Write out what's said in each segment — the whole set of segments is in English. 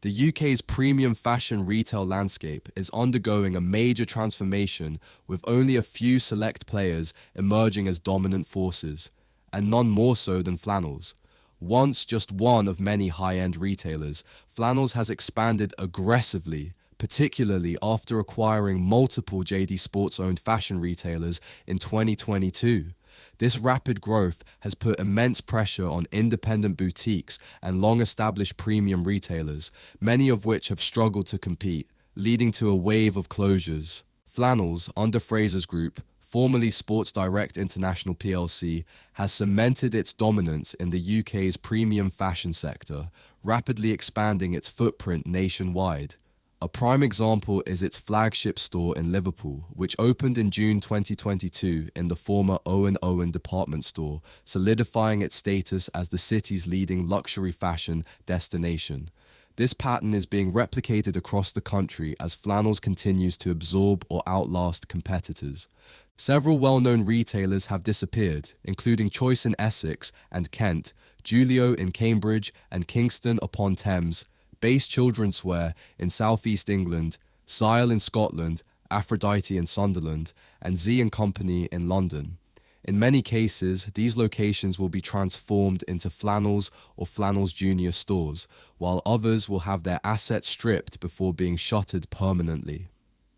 The UK's premium fashion retail landscape is undergoing a major transformation, with only a few select players emerging as dominant forces, and none more so than Flannels. Once just one of many high-end retailers, Flannels has expanded aggressively, particularly after acquiring multiple JD Sports-owned fashion retailers in 2022. This rapid growth has put immense pressure on independent boutiques and long-established premium retailers, many of which have struggled to compete, leading to a wave of closures. Flannels, under Frasers Group, formerly Sports Direct International plc, has cemented its dominance in the UK's premium fashion sector, rapidly expanding its footprint nationwide. A prime example is its flagship store in Liverpool, which opened in June 2022 in the former Owen department store, solidifying its status as the city's leading luxury fashion destination. This pattern is being replicated across the country as Flannels continues to absorb or outlast competitors. Several well-known retailers have disappeared, including Choice in Essex and Kent, Julio in Cambridge and Kingston upon Thames, Base Children's Wear in southeast England, Sile in Scotland, Aphrodite in Sunderland, and Z & Company in London. In many cases, these locations will be transformed into Flannels or Flannels Junior stores, while others will have their assets stripped before being shuttered permanently.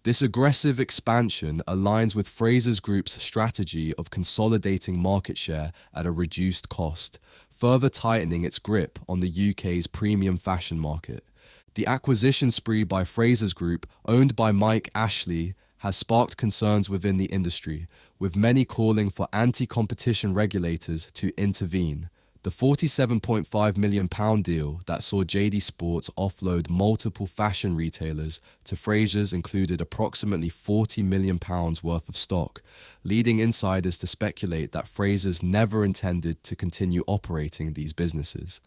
This aggressive expansion aligns with Frasers Group's strategy of consolidating market share at a reduced cost, further tightening its grip on the UK's premium fashion market. The acquisition spree by Frasers Group, owned by Mike Ashley, has sparked concerns within the industry, with many calling for anti-competition regulators to intervene. The £47.5 million deal that saw JD Sports offload multiple fashion retailers to Frasers included approximately £40 million worth of stock, leading insiders to speculate that Frasers never intended to continue operating these businesses.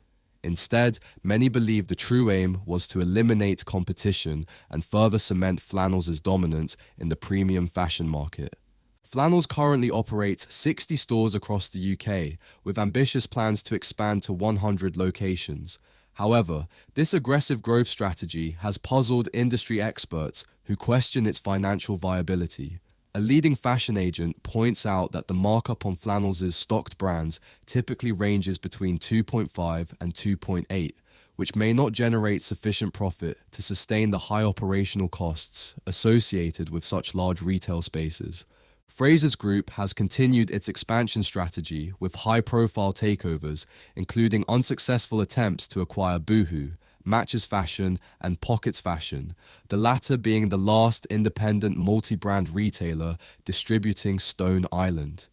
Instead, many believe the true aim was to eliminate competition and further cement Flannels' dominance in the premium fashion market. Flannels currently operates 60 stores across the UK, with ambitious plans to expand to 100 locations. However, this aggressive growth strategy has puzzled industry experts who question its financial viability. A leading fashion agent points out that the markup on Flannels' stocked brands typically ranges between 2.5 and 2.8, which may not generate sufficient profit to sustain the high operational costs associated with such large retail spaces. Frasers Group has continued its expansion strategy with high-profile takeovers, including unsuccessful attempts to acquire Boohoo, Matches Fashion, and Pockets Fashion, the latter being the last independent multi-brand retailer distributing Stone Island.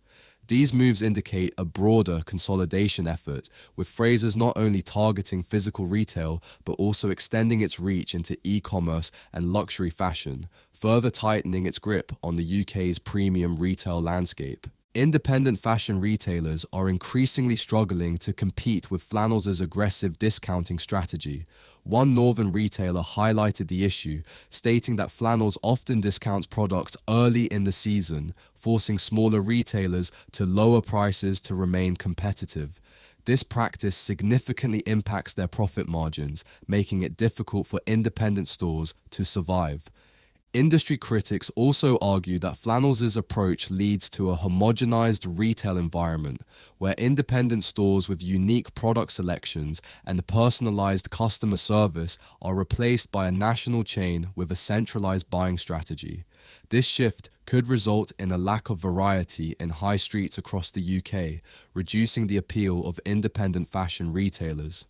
These moves indicate a broader consolidation effort, with Frasers not only targeting physical retail but also extending its reach into e-commerce and luxury fashion, further tightening its grip on the UK's premium retail landscape. Independent fashion retailers are increasingly struggling to compete with Flannels' aggressive discounting strategy. One northern retailer highlighted the issue, stating that Flannels often discounts products early in the season, forcing smaller retailers to lower prices to remain competitive. This practice significantly impacts their profit margins, making it difficult for independent stores to survive. Industry critics also argue that Flannels' approach leads to a homogenized retail environment, where independent stores with unique product selections and personalized customer service are replaced by a national chain with a centralized buying strategy. This shift could result in a lack of variety in high streets across the UK, reducing the appeal of independent fashion retailers.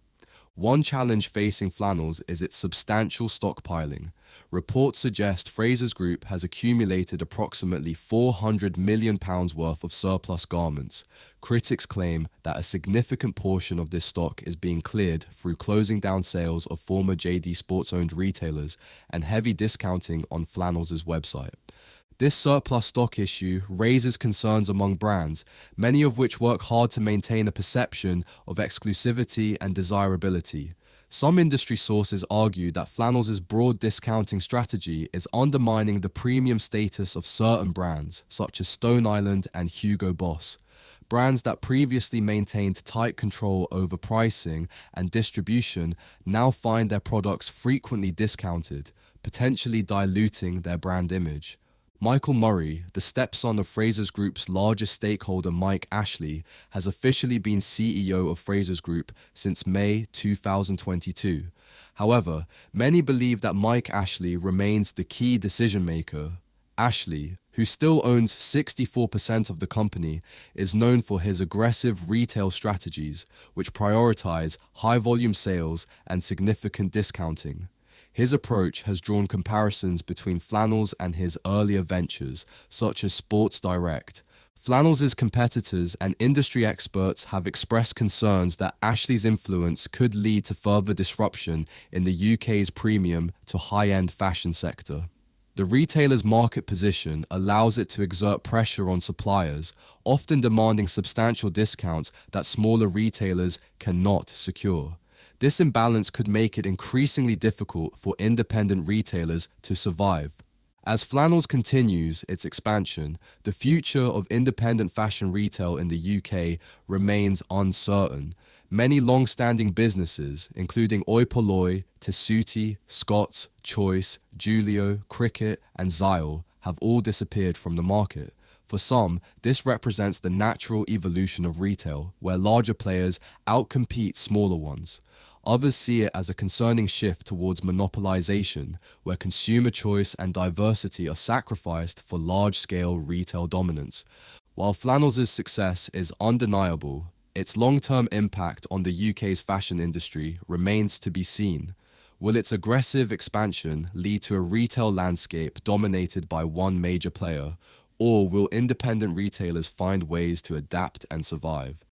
One challenge facing Flannels is its substantial stockpiling. Reports suggest Frasers Group has accumulated approximately £400 million worth of surplus garments. Critics claim that a significant portion of this stock is being cleared through closing down sales of former JD Sports-owned retailers and heavy discounting on Flannels' website. This surplus stock issue raises concerns among brands, many of which work hard to maintain a perception of exclusivity and desirability. Some industry sources argue that Flannels' broad discounting strategy is undermining the premium status of certain brands, such as Stone Island and Hugo Boss. Brands that previously maintained tight control over pricing and distribution now find their products frequently discounted, potentially diluting their brand image. Michael Murray, the stepson of Frasers Group's largest stakeholder Mike Ashley, has officially been CEO of Frasers Group since May 2022. However, many believe that Mike Ashley remains the key decision maker. Ashley, who still owns 64% of the company, is known for his aggressive retail strategies, which prioritize high-volume sales and significant discounting. His approach has drawn comparisons between Flannels and his earlier ventures, such as Sports Direct. Flannels' competitors and industry experts have expressed concerns that Ashley's influence could lead to further disruption in the UK's premium to high-end fashion sector. The retailer's market position allows it to exert pressure on suppliers, often demanding substantial discounts that smaller retailers cannot secure. This imbalance could make it increasingly difficult for independent retailers to survive. As Flannels continues its expansion, the future of independent fashion retail in the UK remains uncertain. Many long-standing businesses, including Oi Polloi, Tessuti, Scott's, Choice, Julio, Cricket, and Zyle, have all disappeared from the market. For some, this represents the natural evolution of retail, where larger players outcompete smaller ones. Others see it as a concerning shift towards monopolization, where consumer choice and diversity are sacrificed for large-scale retail dominance. While Flannels' success is undeniable, its long-term impact on the UK's fashion industry remains to be seen. Will its aggressive expansion lead to a retail landscape dominated by one major player, or will independent retailers find ways to adapt and survive?